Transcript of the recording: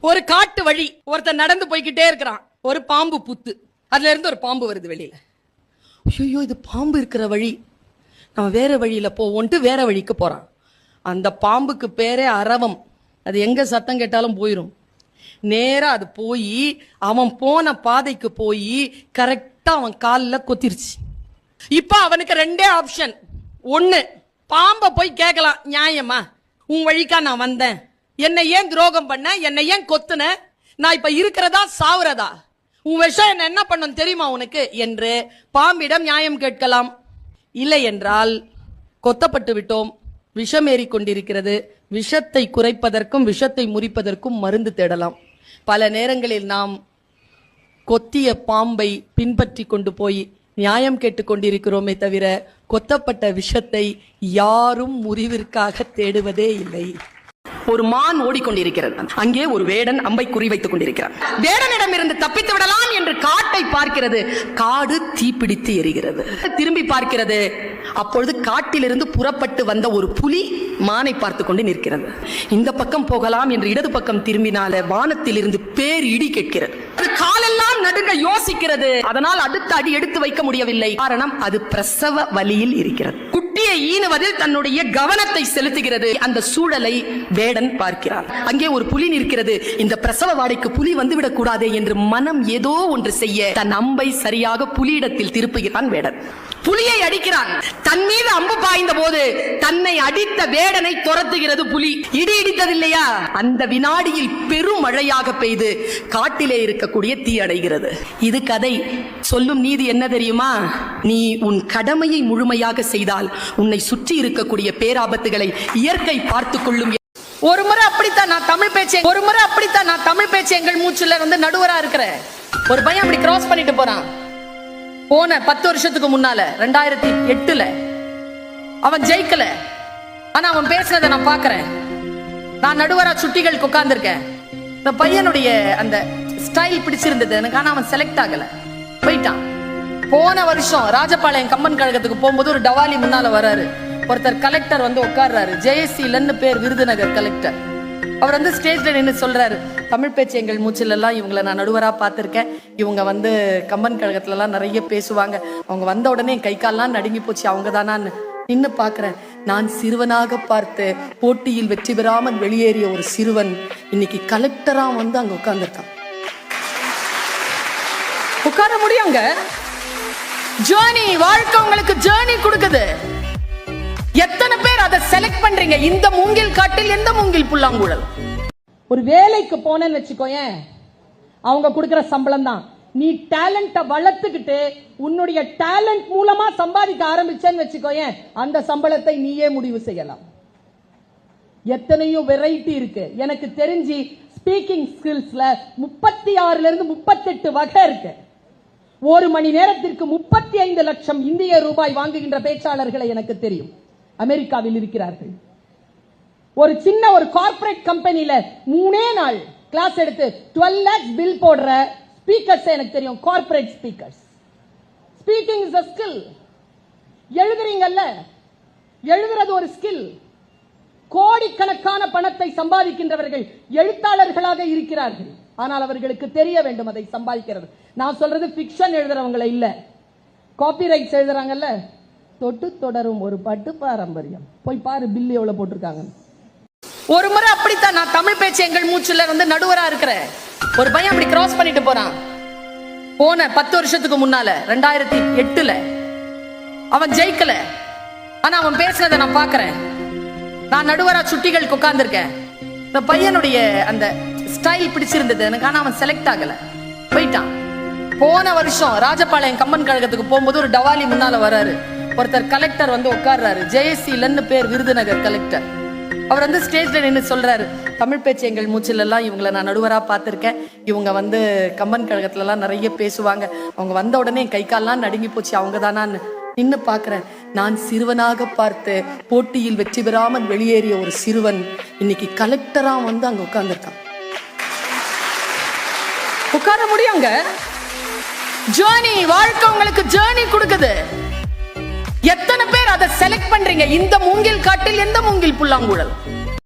ஒரு காட்டு வழி, ஒருத்தர் நடந்து போய்கிட்டே இருக்கிறான். ஒரு பாம்பு புத்து, அதுல இருந்து ஒரு பாம்பு வருது வெளியில. ஐயோ, இது பாம்பு இருக்கிற வழி, நம்ம வேற வழியில போவோன்ட்டு வேற வழிக்கு போறான். அந்த பாம்புக்கு பேரே அரவம். அது எங்க சத்தம் கேட்டாலும் போயிரும். நேரா அது போய் அவன் போன பாதைக்கு போய் கரெக்டா அவன் காலில் கொத்திருச்சு. இப்ப அவனுக்கு ரெண்டே ஆப்ஷன். ஒண்ணு, பாம்பை போய் கேட்கலாம், நியாயமா உன் வழிக்கா நான் வந்தேன், என்னை ஏன் துரோகம் பண்ண, என்னை ஏன் கொத்துன, நான் இப்ப இருக்கிறதா சாவுறதா, உன் விஷம் என்ன பண்ணும் தெரியுமா உனக்கு என்று பாம்பிடம் நியாயம் கேட்கலாம். இல்லை என்றால் கொத்தப்பட்டு விட்டோம், விஷம் ஏறி கொண்டிருக்கிறது, விஷத்தை குறைப்பதற்கும் விஷத்தை முறிப்பதற்கும் மருந்து தேடலாம். பல நேரங்களில் நாம் கொத்திய பாம்பை பின்பற்றி கொண்டு போய் நியாயம் கேட்டுக்கொண்டிருக்கிறோமே தவிர கொத்தப்பட்ட விஷத்தை யாரும் முறிவிற்காக தேடுவதே இல்லை. ஒரு மான் ஓடிக்கொண்டிருக்கிறது. அங்கே ஒரு வேடன் அம்பை குறிவைத்துக் கொண்டிருக்கிறார். வேடனிடம் இருந்து தப்பித்து விடலாம் என்று காட்டை பார்க்கிறது. காடு தீப்பிடித்து எரிகிறது. திரும்பி பார்க்கிறது. அப்பொழுது காட்டிலிருந்து புறப்பட்டு வந்த ஒரு புலி மானை பார்த்து கொண்டு நிற்கிறது. இந்த பக்கம் போகலாம் என்று இடது பக்கம் திரும்பினால வானத்தில் இருந்து பேர் இடி கேட்கிறது. அது காலெல்லாம் நடுங்க யோசிக்கிறது. அதனால் அடுத்த அடி எடுத்து வைக்க முடியவில்லை. காரணம், அது பிரசவ வலியில் இருக்கிறது. குட்டியை ஈனுவதில் தன்னுடைய கவனத்தை செலுத்துகிறது. அந்த சூழலை வேடன் பார்க்கிறார். அங்கே ஒரு புலி நிற்கிறது. இந்த பிரசவ வாடைக்கு புலி வந்துவிடக் கூடாதே என்று மனம் ஏதோ ஒன்று செய்ய தன் அம்பை சரியாக புலியிடத்தில் திருப்புகிறான் வேடன். புலியை அடிக்கிறான். தன் மீது அம்பு பாய்ந்த போது தன்னை அடித்த வேடனை துரத்துகிறது புலி. இடி இடித்ததில்லையா, அந்த வினாடியில் பெரும் மழையாக பெய்து காட்டிலே இருக்கக்கூடிய தீ அடைகிறது. இது கதை. சொல்லும் நீதி என்ன தெரியுமா? நீ உன் கடமையை முழுமையாக செய்தால் உன்னை சுற்றி இருக்கக்கூடிய பேராபத்துகளை இயற்கை பார்த்துக் கொள்ளும். ஒரு முறை அப்படித்தான் நான் தமிழ் பேச்சு எங்கள் மூச்சுல நடுவரா இருக்கிறேன். ஒரு பையன் அப்படி கிராஸ் பண்ணிட்டு போறான். போன 10 வருஷத்துக்கு முன்னால 2008 அவன் ஜெயிக்கல. ஆனா அவன் பேசுறத நான் பாக்குறேன். நான் நடுவரா சுட்டிகளுக்கு உட்கார்ந்துருக்கேன். இந்த பையனுடைய அந்த ஸ்டைல் பிடிச்சிருந்தது எனக்கு. ஆனா அவன் செலக்ட் ஆகல, போயிட்டான். போன வருஷம் ராஜபாளையம் கம்பன் கழகத்துக்கு போகும்போது ஒரு டவாலி முன்னால வர்றாரு. ஒருத்தர் கலெக்டர் உட்கார்றாரு. ஜெயசீலன்னு பேர், விருதுநகர் கலெக்டர். அவர் ஸ்டேஜ்ல நின்று சொல்றாரு, தமிழ் பேச்சு எங்கள் மூச்சில் எல்லாம் இவங்களை நான் நடுவரா பார்த்திருக்கேன். இவங்க கம்பன் கழகத்துல எல்லாம் நிறைய பேசுவாங்க. அவங்க வந்த உடனே கை கால்லாம் நடுங்கி போச்சு. அவங்க தானான்னு நின்று பாக்குறேன். நான் சிறுவனாக பார்த்து போட்டியில் வெற்றி பெறாமல் வெளியேறிய ஒரு சிறுவன் இன்னைக்கு கலெக்டரா அங்க உட்கார்ந்துருக்கான். உட்கார முடியுங்க. ஜேர்னி, வாழ்க்கை உங்களுக்கு ஜேர்னி கொடுக்குது. எத்தனை பேர் அதை செலக்ட் பண்றீங்க? இந்த மூங்கில் காட்டில் எந்த மூங்கில் புல்லாங்குழல். ஒரு வேலைக்கு போனேன்னு வச்சுக்கோயேன், அவங்க கொடுக்கிற சம்பளம் தான். நீ டேலண்ட வளர்த்துக்கிட்டு உன்னுடைய டேலண்ட் மூலமா சம்பாதிக்க ஆரம்பிச்சேன்னு வச்சுக்கோயேன், அந்த சம்பளத்தை நீயே முடிவு செய்யலாம். எத்தனையோ வெரைட்டி இருக்கு. எனக்கு தெரிஞ்சு ஸ்பீக்கிங் ஸ்கில்ஸ்ல 36 இருந்து 38 வகை இருக்கு. ஒரு மணி நேரத்திற்கு 35 லட்சம் இந்திய ரூபாய் வாங்குகின்ற பேச்சாளர்களை எனக்கு தெரியும். அமெரிக்காவில் இருக்கிறார்கள். ஒரு சின்ன ஒரு கார்ப்பரேட் கம்பெனில 3 நாள் கிளாஸ் எடுத்து 12 lakhs பில் போடுற ஸ்பீக்கர்ஸ் எனக்கு தெரியும். Corporate speakers. Speaking is a skill. எழுதுறீங்கல்ல, எழுதுறது ஒரு ஸ்கில். கோடிக்கணக்கான பணத்தை சம்பாதிக்கின்றவர்கள் எழுத்தாளர்களாக இருக்கிறார்கள். ஆனால் அவர்களுக்கு தெரிய வேண்டும் அதை சம்பாதிக்கிறது. நான் சொல்றது ஃபிக்ஷன் எழுதுறவங்களை இல்ல, காப்பிரைட்ஸ் எழுதுறாங்கல்ல. தொட்டு தொடரும் ஒரு பட்டு பாரம்பரியம். போய் பாரு பில் எவ்வளவு போட்டிருக்காங்க. ஒரு முறை அப்படித்தான் நான் தமிழ் பேச்சு எங்கள் மூச்சுல நடுவரா இருக்கிறேன். ஒரு பையன் அப்படி கிராஸ் பண்ணிட்டு போறான். போன 10 வருஷத்துக்கு முன்னால 2008 அவன் ஜெயிக்கல. ஆனா அவன் பேசுறத நான் பாக்குறேன். நான் நடுவரா சுட்டிகளுக்கு உட்கார்ந்துருக்கேன். இந்த பையனுடைய அந்த ஸ்டைல் பிடிச்சிருந்தது எனக்கு. ஆனா அவன் செலக்ட் ஆகல, போயிட்டான். போன வருஷம் ராஜபாளையம் கம்பன் கழகத்துக்கு போகும்போது ஒரு டவாலி முன்னால வர்றாரு. ஒருத்தர் கலெக்டர் உட்கார்றாரு. ஜெயசீலன்னு பேர், விருதுநகர் கலெக்டர். அவர் ஸ்டேஜ்ல நின்று சொல்றாரு, தமிழ் பேச்சு எங்கள் மூச்சில் எல்லாம் இவங்களை நான் நடுவரா பார்த்திருக்கேன். இவங்க கம்பன் கழகத்துல எல்லாம் நிறைய பேசுவாங்க. அவங்க வந்த உடனே கை கால்லாம் நடுங்கி போச்சு. அவங்க தானான்னு நின்று பாக்குறேன். நான் சிறுவனாக பார்த்து போட்டியில் வெற்றி பெறாமல் வெளியேறிய ஒரு சிறுவன் இன்னைக்கு கலெக்டரா அங்க உட்கார்ந்துருக்கான். உட்கார முடியுங்க. ஜேர்னி, வாழ்க்கை உங்களுக்கு ஜேர்னி கொடுக்குது. எத்தனை பேர் அதை செலக்ட் பண்றீங்க? இந்த மூங்கில் காட்டில் எந்த மூங்கில் புல்லாங்குழல்.